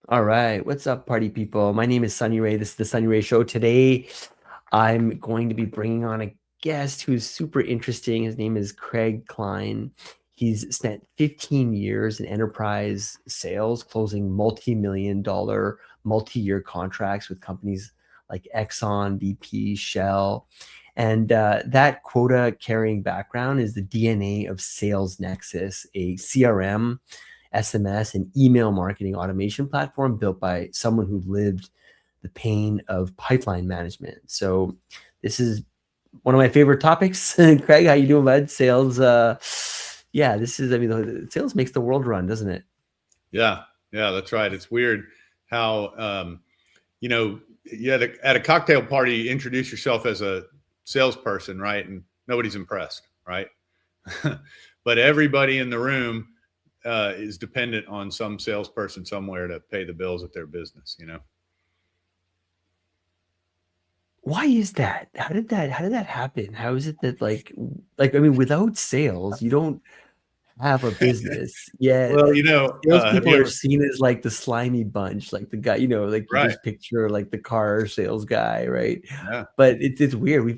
All right, what's up, party people? My name is Sunny Ray. This is the Sunny Ray Show. Today, I'm going to be bringing on a guest who's super interesting. His name is Craig Klein. He's spent 15 years in enterprise sales, closing multi-million dollar, multi-year contracts with companies like Exxon, BP, Shell. And that quota carrying background is the DNA of Sales Nexus, a CRM, SMS, and email marketing automation platform built by someone who lived the pain of pipeline management. So this is one of my favorite topics. Craig, how you doing, bud? Sales. Yeah, this is, I mean, sales makes the world run, doesn't it? Yeah, that's right. It's weird how you at a cocktail party, you introduce yourself as a salesperson, right? And nobody's impressed, right? But everybody in the room is dependent on some salesperson somewhere to pay the bills at their business. Why is that? How did that happen? How is it that I mean, without sales, you don't have a business. Yeah, Well, have salespeople you are ever? seen as like the slimy bunch, like the guy, like you Right. just picture like the car sales guy, right? Yeah. But it's weird. We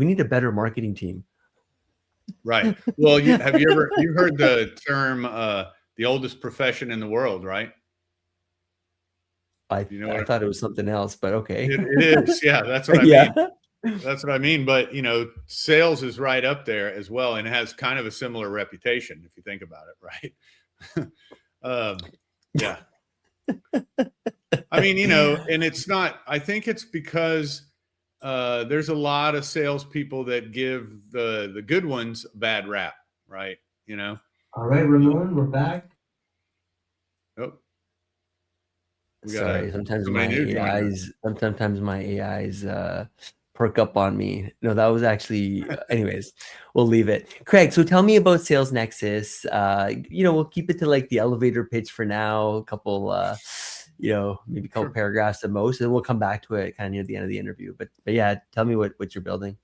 need a better marketing team. Right. Well, you heard the term the oldest profession in the world, right? I You know I what thought it was something else, but okay. it is? Yeah, that's what I Yeah. mean. That's what I mean. But sales is right up there as well, and has kind of a similar reputation if you think about it, right? Yeah. I mean, and it's not. I think it's because there's a lot of salespeople that give the good ones a bad rap, right? You know. All right, Ramon, we're back. Oh, we got Sorry, somebody new joining us. sometimes my AIs perk up on me. No, that was actually anyways, we'll leave it. Craig, so tell me about Sales Nexus. We'll keep it to like the elevator pitch for now, a couple maybe a couple Sure. paragraphs at most, and we'll come back to it kind of near the end of the interview. But yeah, tell me what you're building.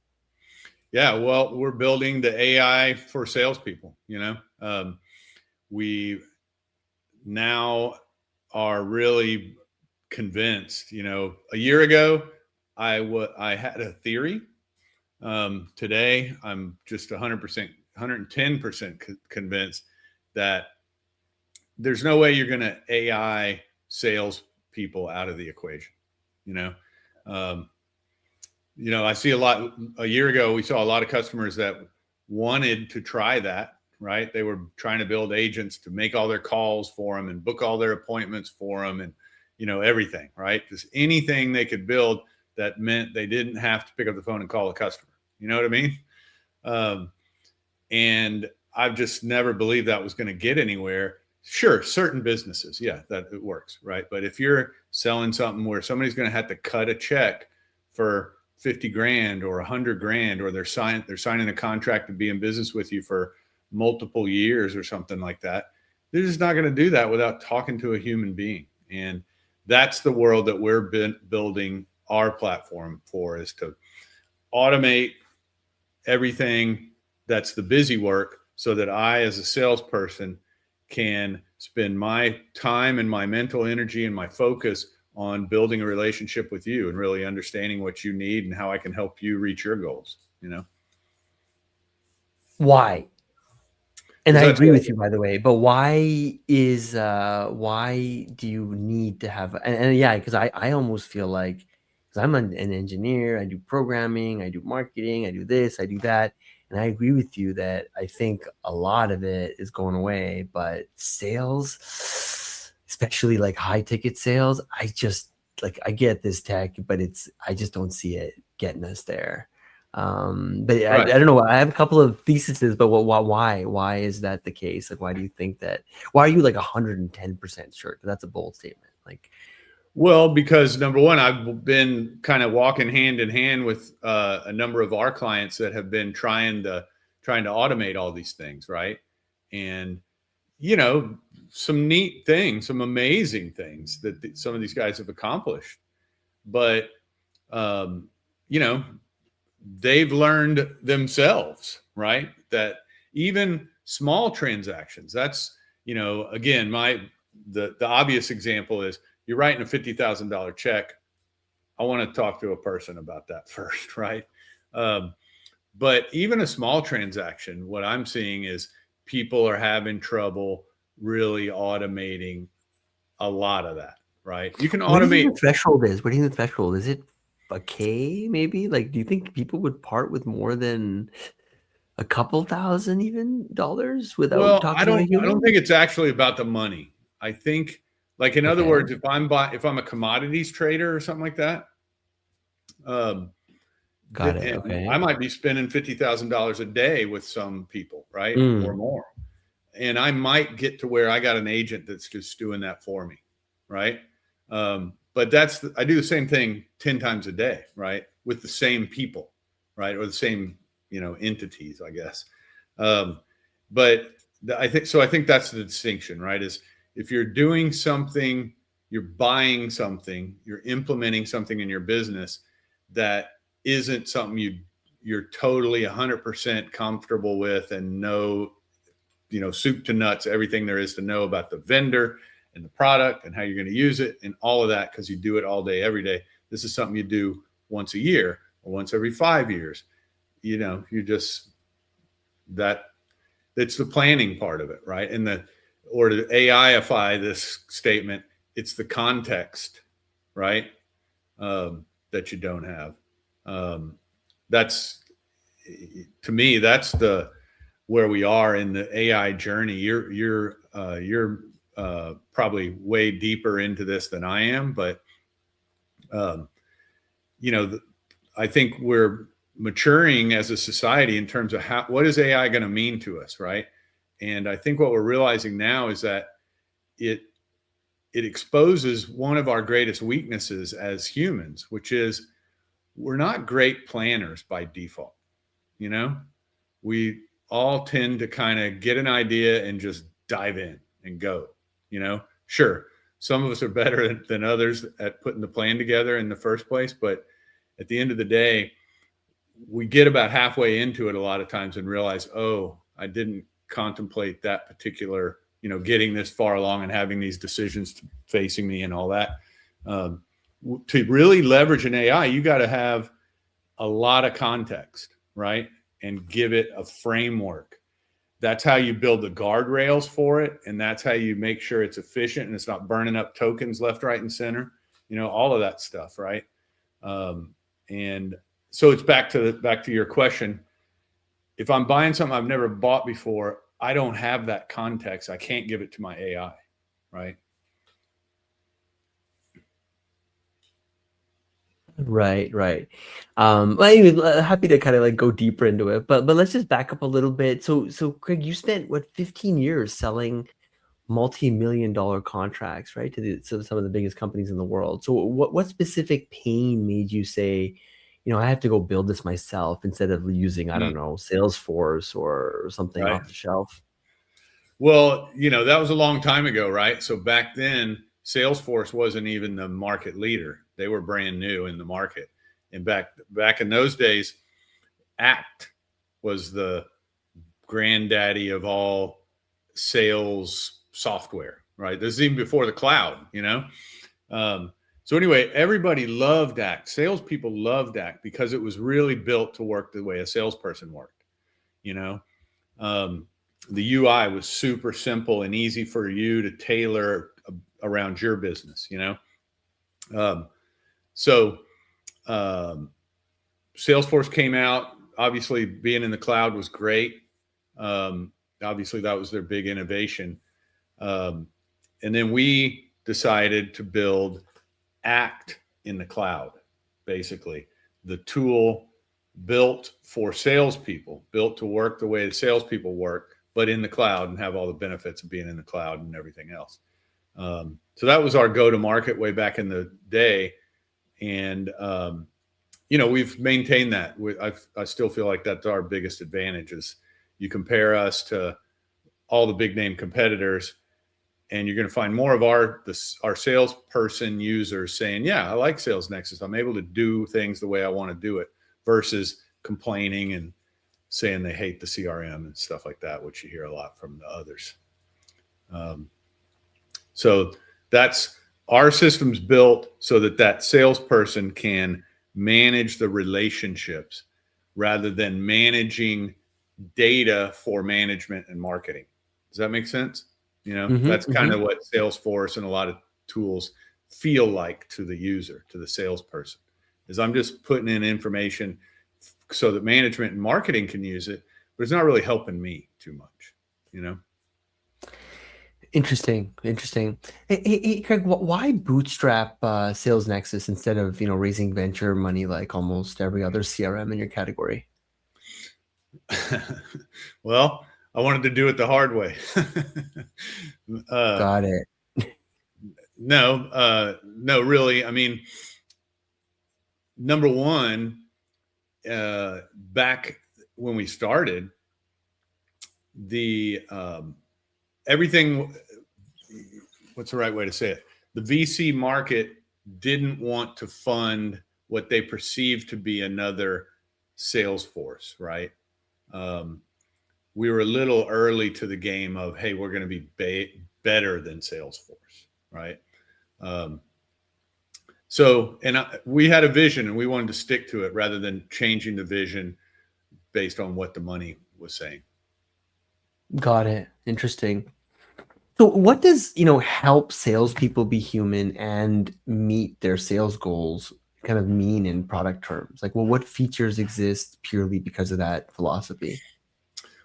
Yeah, well, we're building the AI for salespeople. We now are really convinced. A year ago, I had a theory. Today, I'm just 100%, 110% convinced that there's no way you're going to AI sales people out of the equation. You know, um, I see a lot. A year ago, we saw a lot of customers that wanted to try that. Right, they were trying to build agents to make all their calls for them and book all their appointments for them, and everything. Right, just anything they could build that meant they didn't have to pick up the phone and call a customer. You know what I mean? Um, and I've just never believed that was going to get anywhere. Sure, certain businesses, yeah, that it works, right? But if you're selling something where somebody's going to have to cut a check for 50 grand or 100 grand, or they're signing a contract to be in business with you for multiple years or something like that, they're just not going to do that without talking to a human being. And that's the world that we're building our platform for, is to automate everything that's the busy work, so that I, as a salesperson, can spend my time and my mental energy and my focus on building a relationship with you and really understanding what you need and how I can help you reach your goals. Why? And Because I that's agree what. with you, by the way. But why do you need to have and yeah, because I almost feel like, because I'm an engineer, I do programming, I do marketing, I do this, I do that. And I agree with you that I think a lot of it is going away, but sales, especially like high ticket sales, I get this tech, but I just don't see it getting us there. But I Right. don't know. I have a couple of theses, but why is that the case? Like, why do you think that? Why are you like 110% sure? 'Cause that's a bold statement. Like, Well, because number one, I've been kind of walking hand in hand with a number of our clients that have been trying to automate all these things, right? And you know, some neat things, some amazing things that some of these guys have accomplished. But um, you know, they've learned themselves, right? That even small transactions, that's, again, the obvious example is you're writing a $50,000 check. I want to talk to a person about that first, right? Um, but even a small transaction, what I'm seeing is people are having trouble really automating a lot of that, right? You can What do you think automate. the threshold is? What do you think the threshold is? It a K maybe? Like, do you think people would part with more than a couple thousand even dollars without Well, talking to a I don't human? think it's actually about the money. I think, like in other Okay, words, if I'm a commodities trader or something like that, um, got it. and I Okay. might be spending $50,000 a day with some people, right, or Mm, more, and I might get to where I got an agent that's just doing that for me, right? But I do the same thing 10 times a day, right, with the same people, right, or the same entities, I guess. Um, but I think so. I think that's the distinction, right? Is if you're doing something, you're buying something, you're implementing something in your business that isn't something you're totally 100% comfortable with and know, soup to nuts, everything there is to know about the vendor and the product and how you're going to use it and all of that because you do it all day, every day. This is something you do once a year or once every 5 years. You just that it's the planning part of it, right? And or to AIify this statement, it's the context, right? That you don't have. Um, that's to me, that's the where we are in the AI journey. You're probably way deeper into this than I am, but um, you know, I think we're maturing as a society in terms of what is AI going to mean to us, right? And I think what we're realizing now is that it it exposes one of our greatest weaknesses as humans, which is we're not great planners by default. You know, we all tend to kind of get an idea and just dive in and go. Sure, some of us are better than others at putting the plan together in the first place, but at the end of the day, we get about halfway into it a lot of times and realize, oh, I didn't contemplate that particular, getting this far along and having these decisions facing me and all that. Um, to really leverage an AI, you got to have a lot of context, right? And give it a framework. That's how you build the guardrails for it. And that's how you make sure it's efficient and it's not burning up tokens left, right, and center, all of that stuff, right? And so it's back to your question. If I'm buying something I've never bought before, I don't have that context. I can't give it to my AI, right? right, right. Well, anyway, happy to kind of like go deeper into it, but let's just back up a little bit. So Craig, you spent what 15 years selling multi-million dollar contracts, right? To some of the biggest companies in the world. So what specific pain made you say, I have to go build this myself instead of using, I don't Mm, know, Salesforce or something right. off the shelf? Well, that was a long time ago, right? So back then, Salesforce wasn't even the market leader. They were brand new in the market. And back in those days, Act was the granddaddy of all sales software, right? This is even before the cloud. So anyway, everybody loved Act. Salespeople loved Act because it was really built to work the way a salesperson worked. You know, um, the UI was super simple and easy for you to tailor around your business. Um, so um, Salesforce came out. Obviously, being in the cloud was great. Um, Obviously, that was their big innovation. Um, and then we decided to build Act in the cloud, basically. The tool built for salespeople, built to work the way the salespeople work, but in the cloud and have all the benefits of being in the cloud and everything else. So that was our go to market way back in the day. And, we've maintained that. I still feel like that's our biggest advantage is you compare us to all the big name competitors and you're going to find more of our salesperson users saying, yeah, I like Sales Nexus. I'm able to do things the way I want to do it versus complaining and saying they hate the CRM and stuff like that, which you hear a lot from the others. Um, so that's Our system's built so that that salesperson can manage the relationships rather than managing data for management and marketing. Does that make sense? You know, Hmm. that's kind Hmm. of what Salesforce and a lot of tools feel like to the user, to the salesperson. Is I'm just putting in information so that management and marketing can use it, but it's not really helping me too much, you know? Interesting, interesting. Hey, Craig, why bootstrap Sales Nexus instead of raising venture money like almost every other CRM in your category? Well, I wanted to do it the hard way. uh, Got it. no, really. I mean, number one, back when we started, the everything. What's the right way to say it? The VC market didn't want to fund what they perceived to be another Salesforce, right? Um, we were a little early to the game of, hey, we're going to be better than Salesforce, right? Um, we had a vision and we wanted to stick to it rather than changing the vision based on what the money was saying. Got it. Interesting. So, what does help salespeople be human and meet their sales goals kind of mean in product terms? Like, well, what features exist purely because of that philosophy?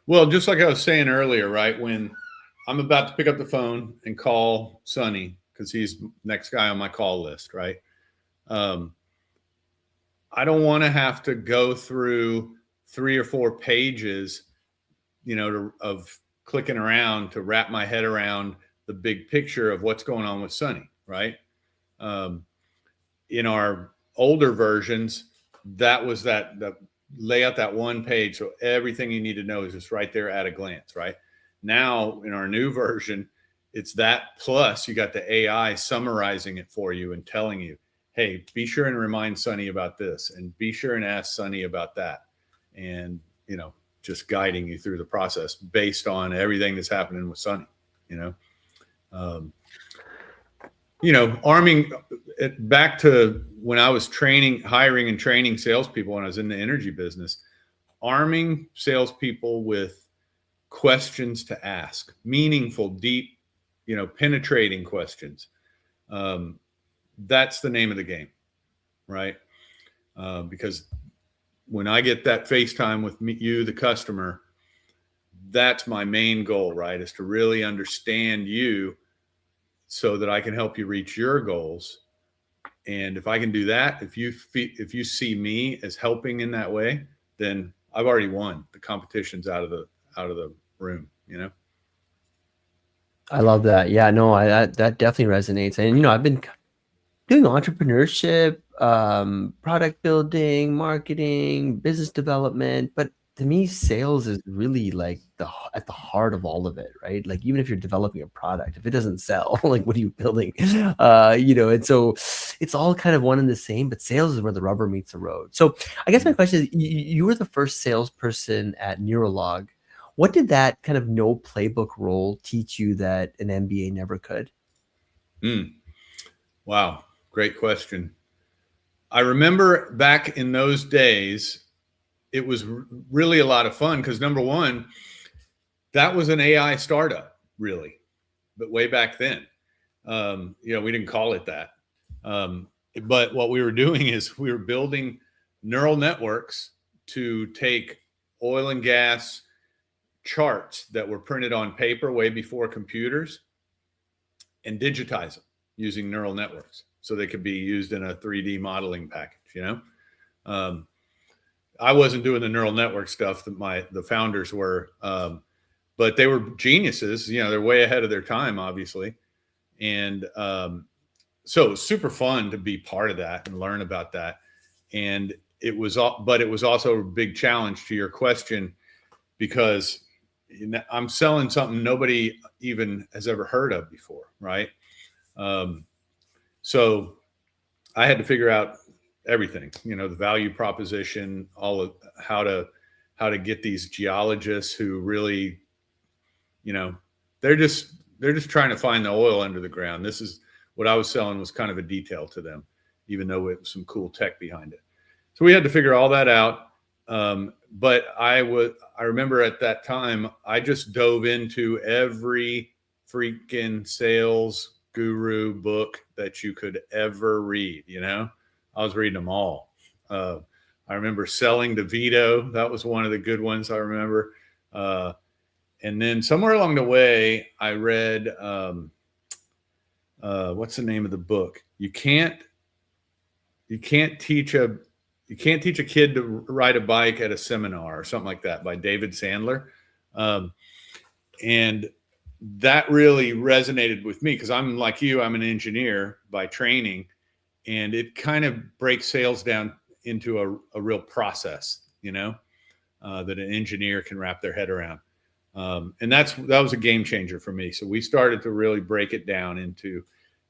Well, just like I was saying earlier, right? When I'm about to pick up the phone and call Sonny because he's next guy on my call list, right? Um, I don't want to have to go through 3 or 4 pages, of clicking around to wrap my head around the big picture of what's going on with Sonny, right? Um, in our older versions, that was that lay out that one page, so everything you need to know is just right there at a glance, right? Now in our new version, it's that plus you got the AI summarizing it for you and telling you, hey, be sure and remind Sonny about this, and be sure and ask Sonny about that, and just guiding you through the process based on everything that's happening with Sonny. You know, um, arming it back to when I was hiring and training salespeople when I was in the energy business, arming salespeople with questions to ask, meaningful, deep, penetrating questions. Um, that's the name of the game, right? Because when I get that FaceTime with you, the customer, that's my main goal, right? Is to really understand you so that I can help you reach your goals. And if I can do that, if you see me as helping in that way, then I've already won. The competition's out of the room, you know. I love that. Yeah, no, that definitely resonates. And I've been doing entrepreneurship, product building, marketing, business development, but to me, sales is really like at the heart of all of it, right? Like even if you're developing a product, if it doesn't sell, like what are you building? And so it's all kind of one and the same, but sales is where the rubber meets the road. So I guess my question is, you were the first salesperson at Neurolog. What did that kind of no playbook role teach you that an MBA never could? Mm, wow, great question. I remember back in those days, it was really a lot of fun because number one, that was an AI startup, really, but way back then. We didn't call it that. Um, but what we were doing is we were building neural networks to take oil and gas charts that were printed on paper way before computers and digitize them using neural networks so they could be used in a 3D modeling package. Um, I wasn't doing the neural network stuff that the founders were, but they were geniuses. They're way ahead of their time, obviously, and so it was super fun to be part of that and learn about that. And but it was also a big challenge to your question because I'm selling something nobody even has ever heard of before, right? Um, so I had to figure out everything, the value proposition, all of how to get these geologists who really, you know, they're just trying to find the oil under the ground. This is what I was selling was kind of a detail to them, even though it was some cool tech behind it. So we had to figure all that out. But I remember at that time, I just dove into every freaking sales guru book that you could ever read. I was reading them all. I remember Selling DeVito. That was one of the good ones I remember. And then somewhere along the way, I read, what's the name of the book? You can't teach a kid to ride a bike at a seminar, or something like that, by David Sandler. And that really resonated with me because I'm like you, I'm an engineer by training, and it kind of breaks sales down into a real process, that an engineer can wrap their head around. And that was a game changer for me. So we started to really break it down into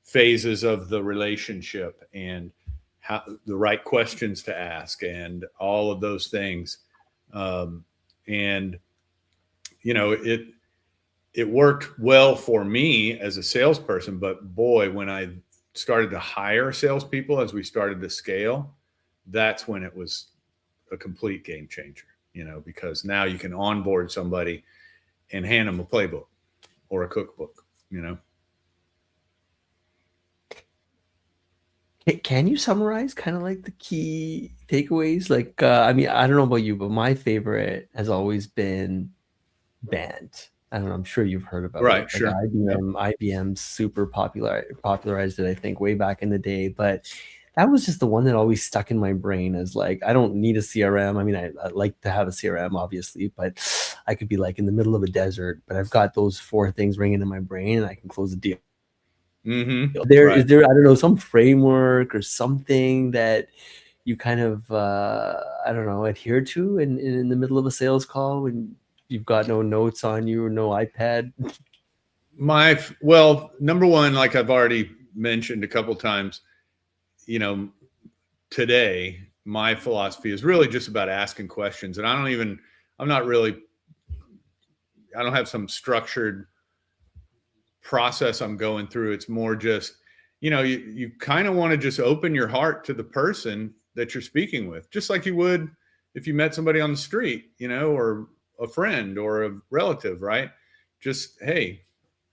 phases of the relationship and how the right questions to ask and all of those things. And it worked well for me as a salesperson, but boy, when I started to hire salespeople as we started to scale, that's when it was a complete game changer, because now you can onboard somebody and hand them a playbook or a cookbook. Can you summarize kind of like the key takeaways? Like, I mean, I don't know about you, but my favorite has always been band. I don't know. I'm sure you've heard about Right. it. Like Sure. Yep. IBM super popularized it, I think, way back in the day. But that was just the one that always stuck in my brain as like, I don't need a CRM. I mean, I like to have a CRM, obviously, but I could be like in the middle of a desert, but I've got those 4 things ringing in my brain and I can close the deal. Mm-hmm. Is there, I don't know, some framework or something that you kind of, I don't know, adhere to in the middle of a sales call when you've got no notes on you or no iPad? Well, number one, like I've already mentioned a couple times, today, my philosophy is really just about asking questions. And I don't have some structured process I'm going through. It's more just, you kind of want to just open your heart to the person that you're speaking with, just like you would if you met somebody on the street, or a friend or a relative, right? Just, hey,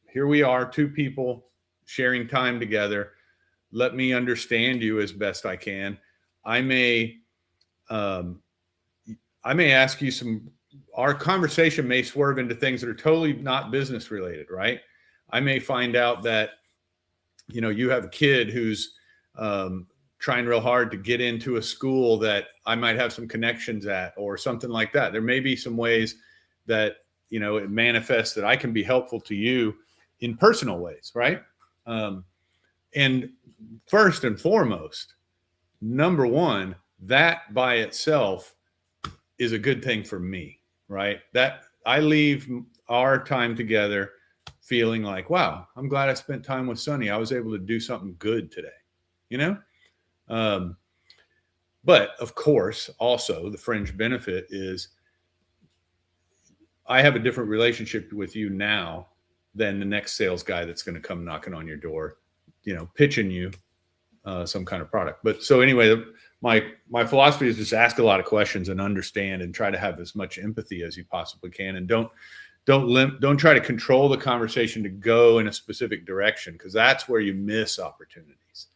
here we are, 2 people sharing time together. Let me understand you as best I can. I may ask you our conversation may swerve into things that are totally not business related, right? I may find out that, you have a kid who's trying real hard to get into a school that I might have some connections at or something like that. There may be some ways that, it manifests that I can be helpful to you in personal ways, right? And first and foremost, number one, that by itself is a good thing for me, right? That I leave our time together feeling like, wow, I'm glad I spent time with Sonny. I was able to do something good today, But of course, also the fringe benefit is I have a different relationship with you now than the next sales guy that's going to come knocking on your door, pitching you some kind of product. But so anyway, my philosophy is just ask a lot of questions and understand and try to have as much empathy as you possibly can, and don't try to control the conversation to go in a specific direction, because that's where you miss opportunities.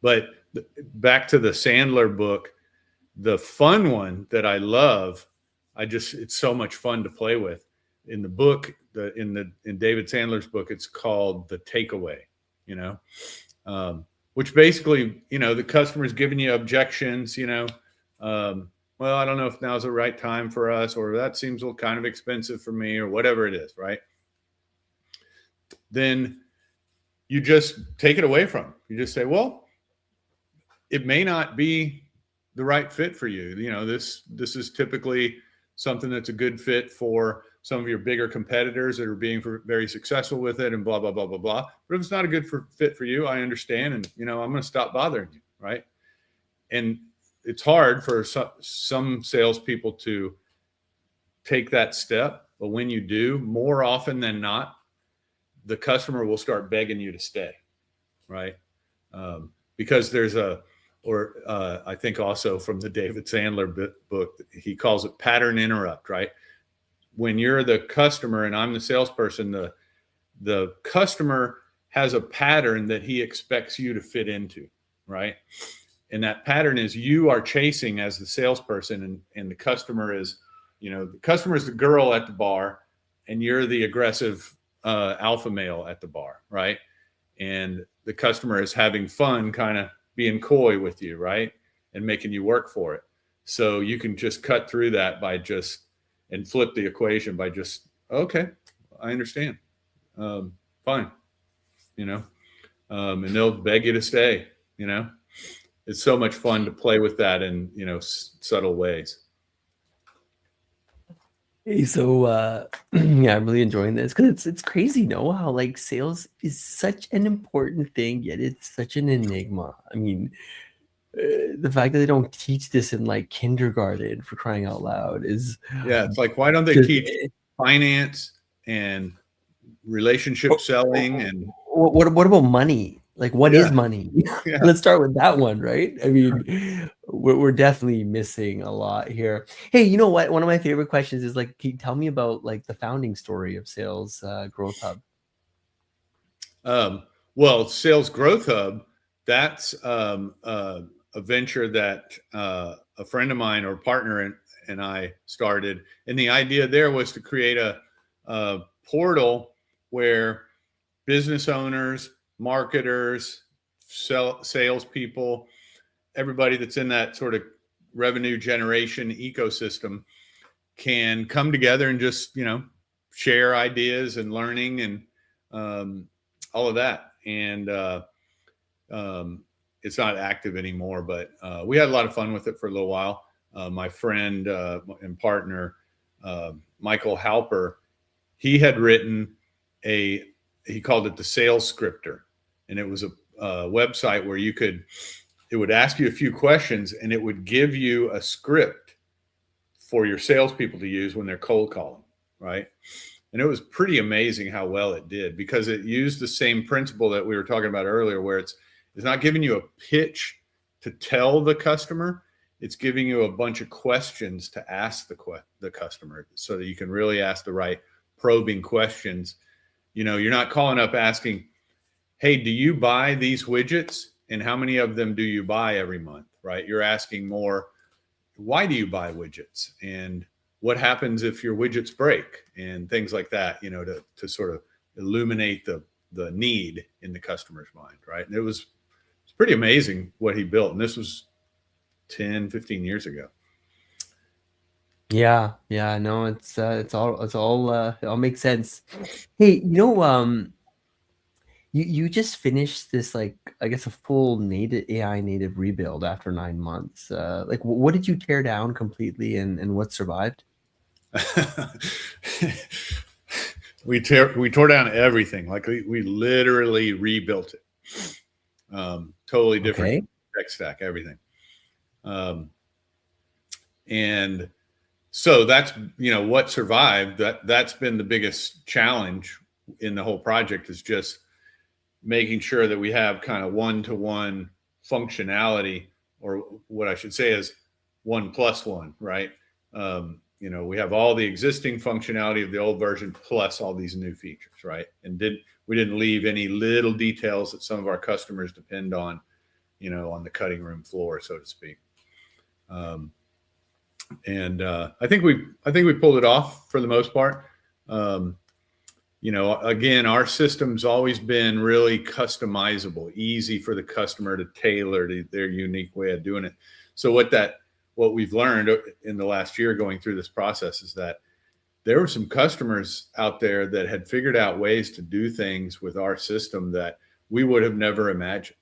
But back to the Sandler book, the fun one that I love, it's so much fun to play with. In the book, in David Sandler's book, it's called The Takeaway. Which basically, the customer's giving you objections, well, I don't know if now's the right time for us, or that seems a little kind of expensive for me, or whatever it is, right? Then you just take it away from them. You just say, well, it may not be the right fit for you. This is typically something that's a good fit for some of your bigger competitors that are being very successful with it, and blah, blah, blah, blah, blah. But if it's not a good fit for you, I understand. And, I'm going to stop bothering you. Right. And it's hard for some salespeople to take that step. But when you do, more often than not, the customer will start begging you to stay, right? Because there's I think also from the David Sandler book, he calls it pattern interrupt, right? When you're the customer and I'm the salesperson, the customer has a pattern that he expects you to fit into, right? And that pattern is you are chasing as the salesperson, and the customer is, the customer is the girl at the bar, and you're the aggressive alpha male at the bar, right? And the customer is having fun, kind of being coy with you, right? And making you work for it. So you can just cut through that and flip the equation by just, okay, I understand. Fine, and they'll beg you to stay, It's so much fun to play with that in, subtle ways. Hey, so yeah, I'm really enjoying this because it's crazy, no? How like sales is such an important thing, yet it's such an enigma. I mean, the fact that they don't teach this in like kindergarten, for crying out loud, is Yeah, it's like, why don't they just teach finance and relationship selling and what about money? Like, what is yeah, money? yeah. Let's start with that one, right? I mean, we're definitely missing a lot here. Hey, you know what? One of my favorite questions is like, can you tell me about like the founding story of Sales Growth Hub? Well, Sales Growth Hub, that's a venture that a friend of mine or partner and I started. And the idea there was to create a portal where business owners, marketers, salespeople, everybody that's in that sort of revenue generation ecosystem can come together and just, share ideas and learning and all of that. And it's not active anymore, but we had a lot of fun with it for a little while. My friend and partner, Michael Halper, he had written he called it the Sales Scripter. And it was a website where it would ask you a few questions and it would give you a script for your salespeople to use when they're cold calling, right? And it was pretty amazing how well it did, because it used the same principle that we were talking about earlier, where it's not giving you a pitch to tell the customer. It's giving you a bunch of questions to ask the customer, so that you can really ask the right probing questions. You're not calling up asking, hey, do you buy these widgets? And how many of them do you buy every month, right? You're asking more, why do you buy widgets? And what happens if your widgets break? And things like that, to sort of illuminate the need in the customer's mind, right? And it's pretty amazing what he built. And this was 10, 15 years ago. Yeah, no, it's all it all makes sense. Hey, you just finished this, like, I guess a full native AI native rebuild after 9 months. Like, what did you tear down completely, and what survived? We tore down everything. Like we literally rebuilt it. Totally different Okay. tech stack, everything. And so that's, what survived. That's been the biggest challenge in the whole project, is just making sure that we have kind of one-to-one functionality, or what I should say is 1+1, right? We have all the existing functionality of the old version plus all these new features, right? And we didn't leave any little details that some of our customers depend on, on the cutting room floor, so to speak. And I think we pulled it off for the most part. Again, our system's always been really customizable, easy for the customer to tailor to their unique way of doing it. So what we've learned in the last year going through this process is that there were some customers out there that had figured out ways to do things with our system that we would have never imagined,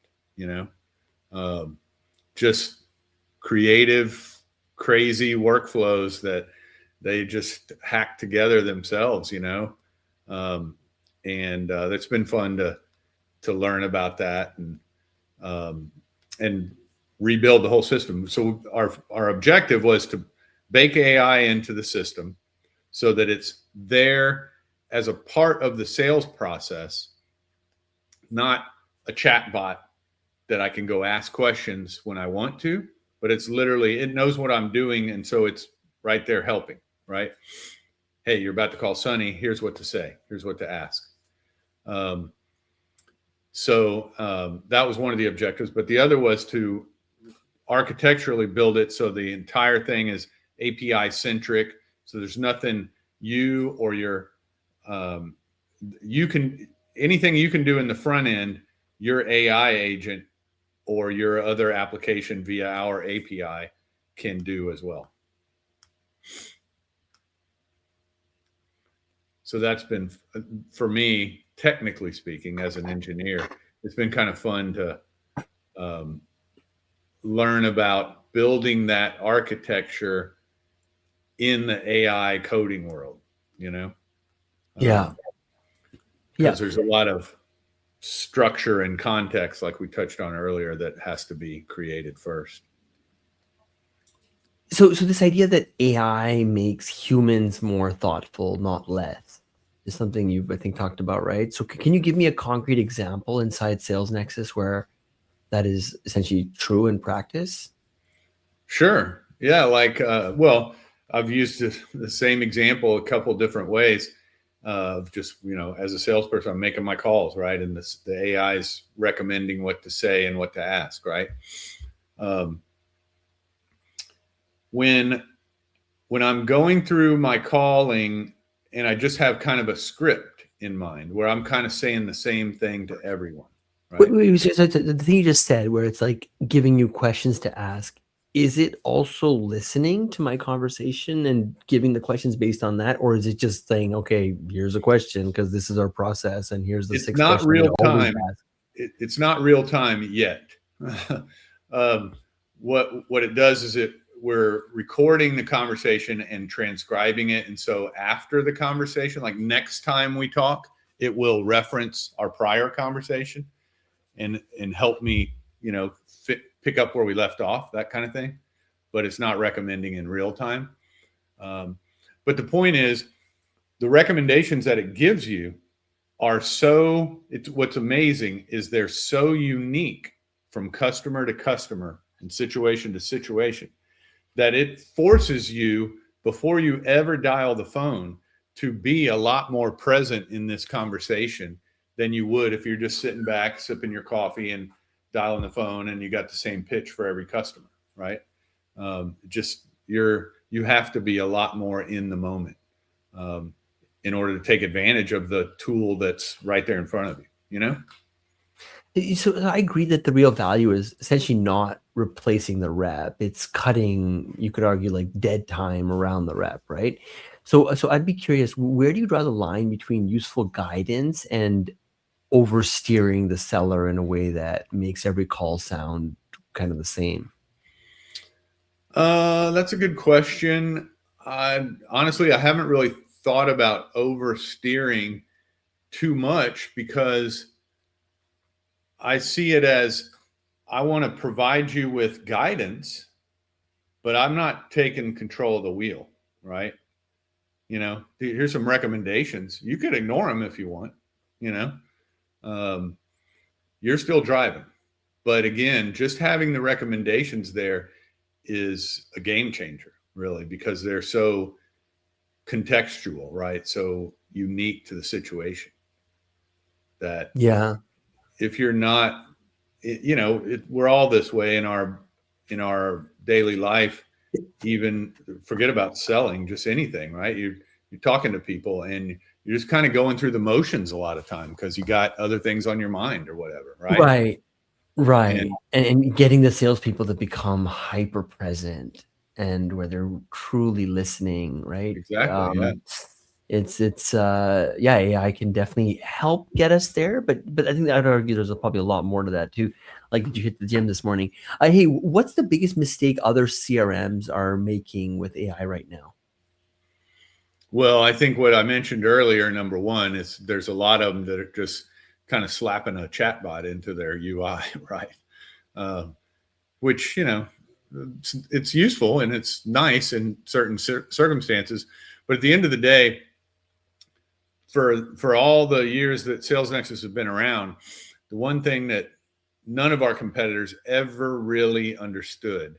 just creative, crazy workflows that they just hacked together themselves, and it's been fun to learn about that and rebuild the whole system. So our objective was to bake AI into the system so that it's there as a part of the sales process, not a chat bot that I can go ask questions when I want to, but it's literally, it knows what I'm doing. And so it's right there helping, right? Hey, you're about to call Sonny. Here's what to say. Here's what to ask. Um, that was one of the objectives, but the other was to architecturally build it so the entire thing is API centric. So there's nothing you or your anything you can do in the front end, your AI agent or your other application via our API can do as well. So that's been, for me, technically speaking, as an engineer, it's been kind of fun to learn about building that architecture in the AI coding world, you know? Yeah. Because there's a lot of structure and context, like we touched on earlier, that has to be created first. So this idea that AI makes humans more thoughtful, not less, is something you've, I think, talked about, right? So can you give me a concrete example inside Sales Nexus where that is essentially true in practice? Sure. Yeah. Like, well, I've used the same example a couple different ways of just, as a salesperson, I'm making my calls, right? And the AI is recommending what to say and what to ask, right? When I'm going through my calling and I just have kind of a script in mind where I'm kind of saying the same thing to everyone, right? The thing you just said, where it's like giving you questions to ask, is it also listening to my conversation and giving the questions based on that? Or is it just saying, okay, here's a question because this is our process and here's the It's 6 not questions I'm real going to always time. ask? It's not real time yet. What it does is we're recording the conversation and transcribing it, and so after the conversation, like next time we talk, it will reference our prior conversation and help me, pick up where we left off, that kind of thing. But it's not recommending in real time. But the point is, the recommendations that it gives you are what's amazing is they're so unique from customer to customer and situation to situation that it forces you, before you ever dial the phone, to be a lot more present in this conversation than you would if you're just sitting back sipping your coffee and dialing the phone and you got the same pitch for every customer, right? You have to be a lot more in the moment in order to take advantage of the tool that's right there in front of you. So I agree that the real value is essentially not replacing the rep. It's cutting, you could argue, like dead time around the rep, right? So I'd be curious, where do you draw the line between useful guidance and oversteering the seller in a way that makes every call sound kind of the same? That's a good question. Honestly, I haven't really thought about oversteering too much because I see it as, I want to provide you with guidance, but I'm not taking control of the wheel, right? Here's some recommendations. You could ignore them if you want, you know, you're still driving. But again, just having the recommendations there is a game changer, really, because they're so contextual, right? So unique to the situation that Yeah. if you're not, we're all this way in our daily life. Even forget about selling, just anything, right? You're talking to people and you're just kind of going through the motions a lot of time because you got other things on your mind or whatever, right? Right. And Right. And getting the salespeople to become hyper present and where they're truly listening, right? exactly, yeah. Yeah, AI can definitely help get us there, but I think I'd argue there's probably a lot more to that too. Like, did you hit the gym this morning? Hey, what's the biggest mistake other CRMs are making with AI right now? Well, I think what I mentioned earlier, number one, is there's a lot of them that are just kind of slapping a chatbot into their UI, right? Um, which, it's useful and it's nice in certain circumstances. But at the end of the day, for all the years that Sales Nexus has been around, the one thing that none of our competitors ever really understood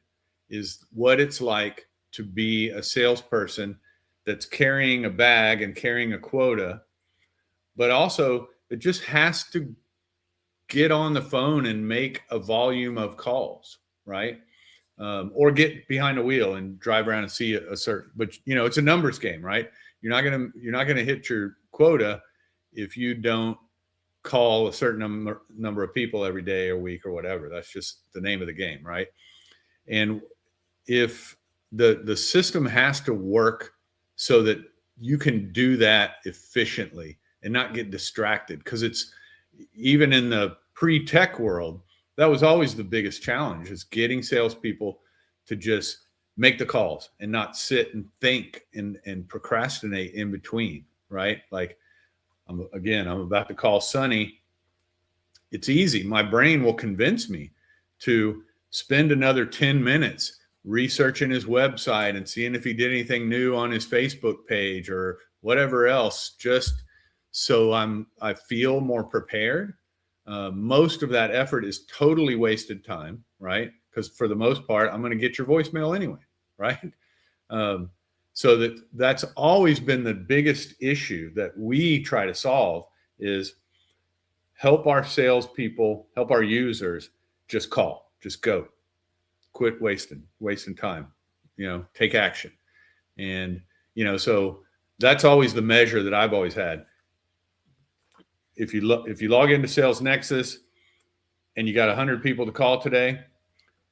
is what it's like to be a salesperson that's carrying a bag and carrying a quota, but also it just has to get on the phone and make a volume of calls, right? Or get behind a wheel and drive around and see a certain. But it's a numbers game, right? You're not gonna hit your quota if you don't call a certain number of people every day or week or whatever. That's just the name of the game, right? And if the system has to work so that you can do that efficiently and not get distracted, because it's even in the pre-tech world, that was always the biggest challenge, is getting salespeople to just make the calls and not sit and think and procrastinate in between, right? Like I'm about to call Sonny. It's easy. My brain will convince me to spend another 10 minutes researching his website and seeing if he did anything new on his Facebook page or whatever else, just so I feel more prepared. Most of that effort is totally wasted time, right? Because for the most part, I'm going to get your voicemail anyway, right? Um, so that's always been the biggest issue that we try to solve, is help our salespeople, help our users just call, just go, quit wasting time, take action. And, so that's always the measure that I've always had. If you log into Sales Nexus and you got 100 people to call today,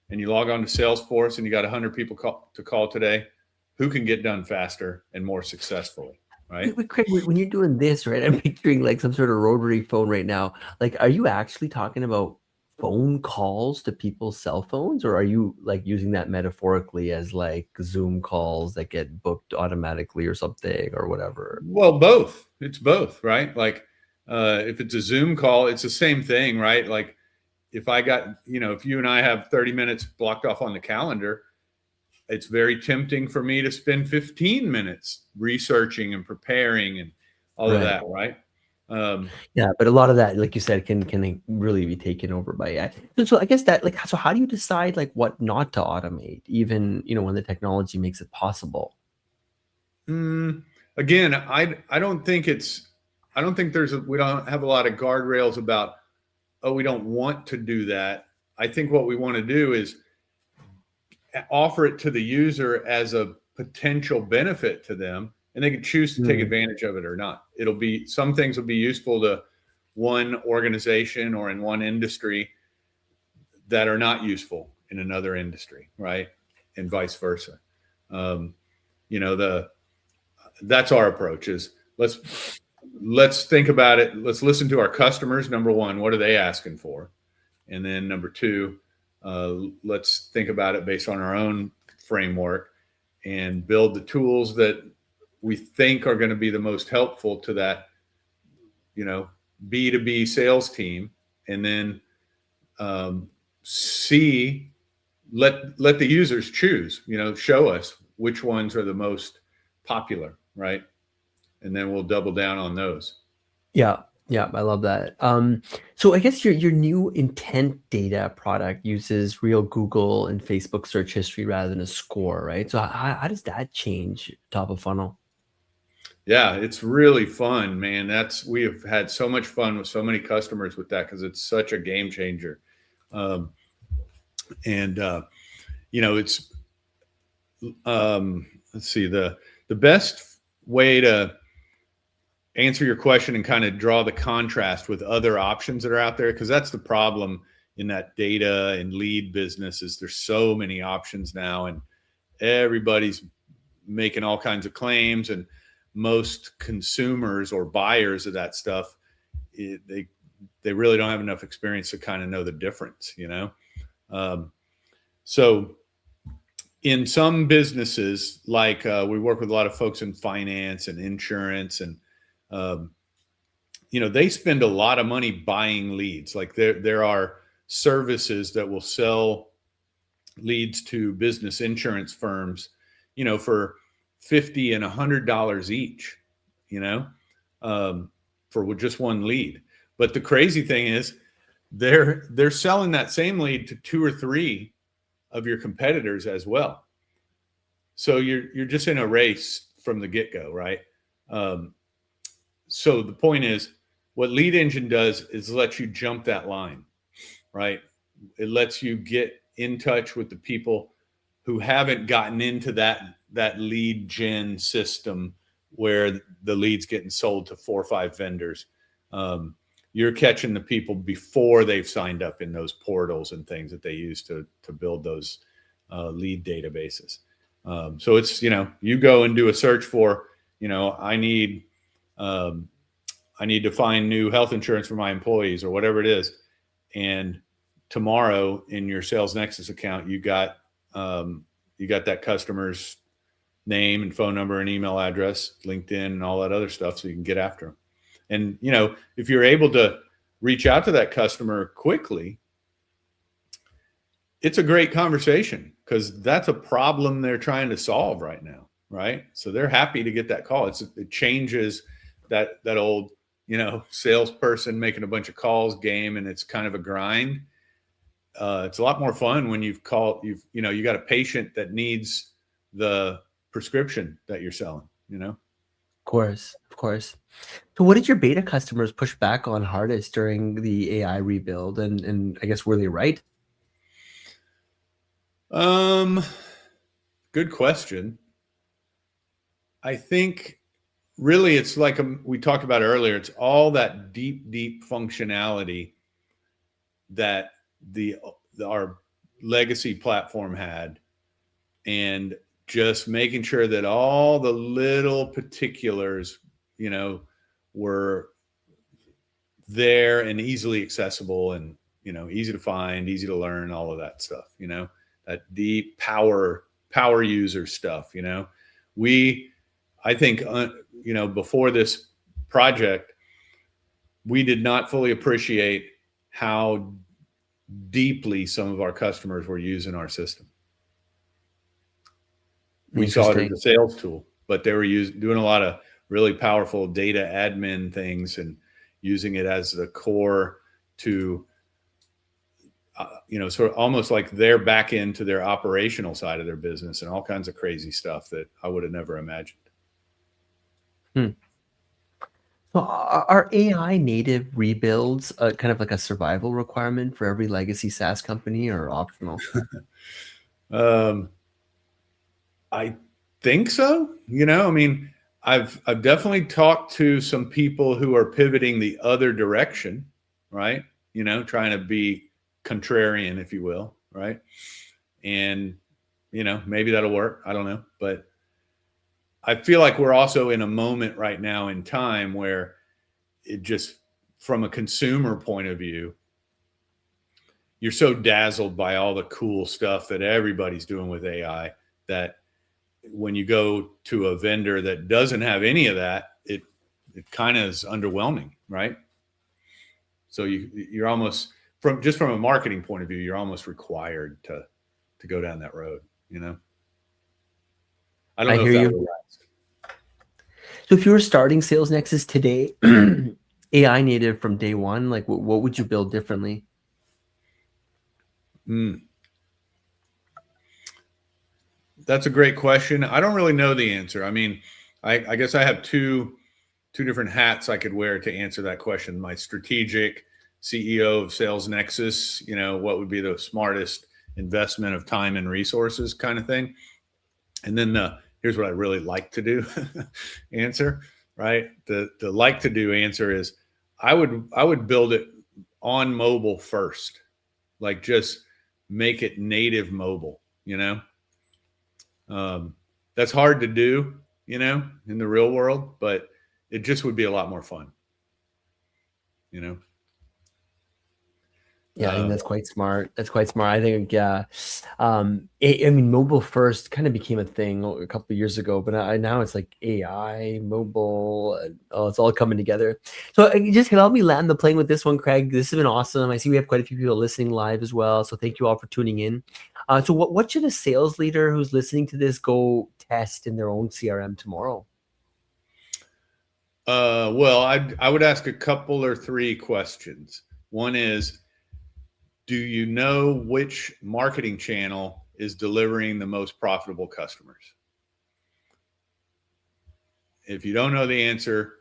and you log on to Salesforce and you got 100 people to call today, who can get done faster and more successfully, right? Wait, Craig, when you're doing this, right, I'm picturing like some sort of rotary phone right now. Like, are you actually talking about phone calls to people's cell phones, or are you like using that metaphorically as like Zoom calls that get booked automatically or something or whatever? Well, both. It's both, right? Like, if it's a Zoom call, it's the same thing, right? Like, if if you and I have 30 minutes blocked off on the calendar, it's very tempting for me to spend 15 minutes researching and preparing and all of Right. that, right? Yeah, but a lot of that, like you said, can like, really be taken over by AI. So I guess that like, so how do you decide like what not to automate, even when the technology makes it possible? mm, Again, I don't think we don't have a lot of guardrails about, oh, we don't want to do that. I think what we want to do is offer it to the user as a potential benefit to them, and they can choose to take Mm, advantage of it or not. Some things will be useful to one organization or in one industry that are not useful in another industry, right? And vice versa. Um, you know, that's our approach, is let's think about it. Let's listen to our customers. Number one, what are they asking for? And then number two, let's think about it based on our own framework and build the tools that we think are going to be the most helpful to that, B2B sales team. And then see, let the users choose, show us which ones are the most popular, right? And then we'll double down on those. yeah, yeah, I love that. So I guess your new intent data product uses real Google and Facebook search history rather than a score, right? So how does that change top of funnel? Yeah, it's really fun, man. We have had so much fun with so many customers with that, because it's such a game changer. Um, and it's let's see, the best way to answer your question and kind of draw the contrast with other options that are out there, because that's the problem in that data and lead business, is there's so many options now, and everybody's making all kinds of claims, and most consumers or buyers of that stuff, they really don't have enough experience to kind of know the difference. um, so in some businesses, like we work with a lot of folks in finance and insurance, and um, they spend a lot of money buying leads. Like there are services that will sell leads to business insurance firms, for $50 and $100 each, you know. for just one lead. But the crazy thing is, they're selling that same lead to two or three of your competitors as well. So you're just in a race from the get go, right? Um, so the point is, what Lead Engine does is let you jump that line, right? It lets you get in touch with the people who haven't gotten into that lead gen system where the leads getting sold to 4 or 5 vendors. You're catching the people before they've signed up in those portals and things that they use to build those lead databases. So it's, you go and do a search for, um, I need to find new health insurance for my employees or whatever it is. And tomorrow in your Sales Nexus account, you got that customer's name and phone number and email address, LinkedIn and all that other stuff, so you can get after them. And if you're able to reach out to that customer quickly, it's a great conversation because that's a problem they're trying to solve right now, right? So they're happy to get that call. It changes that old salesperson making a bunch of calls game, and it's kind of a grind. It's a lot more fun when you got a patient that needs the prescription that you're selling. Of course. So what did your beta customers push back on hardest during the AI rebuild? And I guess were they right? Good question. I think really it's like we talked about earlier. It's all that deep functionality that our legacy platform had, and just making sure that all the little particulars, were there and easily accessible and, easy to find, easy to learn, all of that stuff, that deep power user stuff, I think, before this project, we did not fully appreciate how deeply some of our customers were using our system. We saw it as a sales tool, but they were doing a lot of really powerful data admin things and using it as the core to, sort of almost like their back end to their operational side of their business and all kinds of crazy stuff that I would have never imagined. So are AI native rebuilds kind of like a survival requirement for every legacy SaaS company or optional? I think so. I mean, I've definitely talked to some people who are pivoting the other direction, right? Trying to be contrarian, if you will, right? And maybe that'll work. I don't know, but I feel like we're also in a moment right now in time where it just, from a consumer point of view, you're so dazzled by all the cool stuff that everybody's doing with AI that when you go to a vendor that doesn't have any of that, it kind of is underwhelming, right? So you're almost, from a marketing point of view, you're almost required to go down that road. I don't know if that will last. So if you were starting Sales Nexus today, AI native from day one, like what would you build differently? That's a great question. I don't really know the answer. I mean, I guess I have two different hats I could wear to answer that question. My strategic CEO of Sales Nexus, what would be the smartest investment of time and resources kind of thing. And then here's what I really like to do answer, right? The like to do answer is I would build it on mobile first, like just make it native mobile, that's hard to do, in the real world, but it just would be a lot more fun, Yeah, I think that's quite smart. That's quite smart. I think, yeah. I mean, mobile first kind of became a thing a couple of years ago, but now it's like AI, mobile, it's all coming together. So just help me land the plane with this one, Craig. This has been awesome. I see we have quite a few people listening live as well. So thank you all for tuning in. So what should a sales leader who's listening to this go test in their own CRM tomorrow? Well, I would ask a couple or three questions. One is, do you know which marketing channel is delivering the most profitable customers? If you don't know the answer,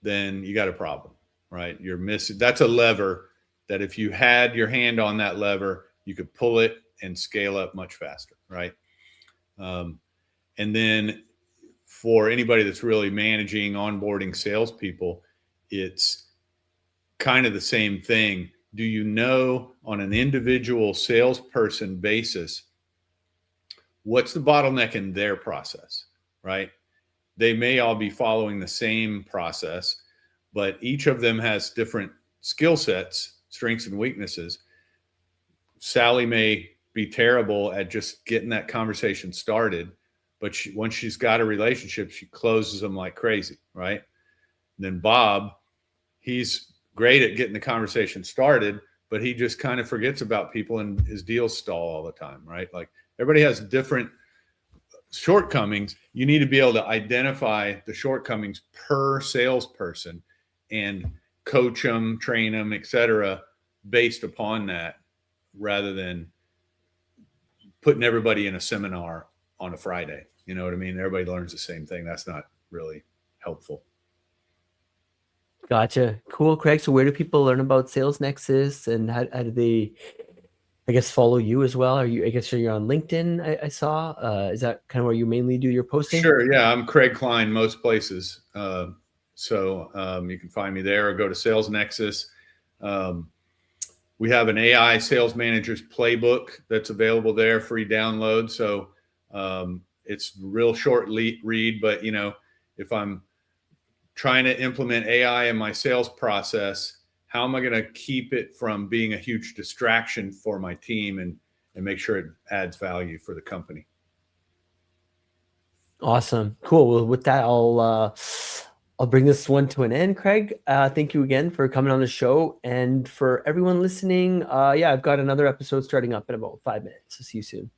then you got a problem, right? You're missing. That's a lever that if you had your hand on that lever, you could pull it and scale up much faster, right? Um, and then for anybody that's really managing, onboarding salespeople, it's kind of the same thing. Do you know on an individual salesperson basis what's the bottleneck in their process, right? They may all be following the same process, but each of them has different skill sets, strengths and weaknesses. Sally may be terrible at just getting that conversation started, but once she's got a relationship, she closes them like crazy, right? And then Bob, he's great at getting the conversation started, but he just kind of forgets about people and his deals stall all the time, right? Like everybody has different shortcomings. You need to be able to identify the shortcomings per salesperson and coach them, train them, etc., based upon that, rather than putting everybody in a seminar on a Friday. You know what I mean? Everybody learns the same thing. That's not really helpful. Gotcha. Cool, Craig. So where do people learn about Sales Nexus, and how do they, I guess, follow you as well? Are you, I guess you're on LinkedIn, I saw. Is that kind of where you mainly do your posting? Sure. Yeah. I'm Craig Klein most places. You can find me there or go to Sales Nexus. We have an AI sales manager's playbook that's available there, free download. So it's real short read, but if I'm trying to implement AI in my sales process, how am I going to keep it from being a huge distraction for my team and make sure it adds value for the company? Awesome. Cool. Well, with that, I'll bring this one to an end, Craig. Thank you again for coming on the show. And for everyone listening, yeah, I've got another episode starting up in about 5 minutes. So see you soon.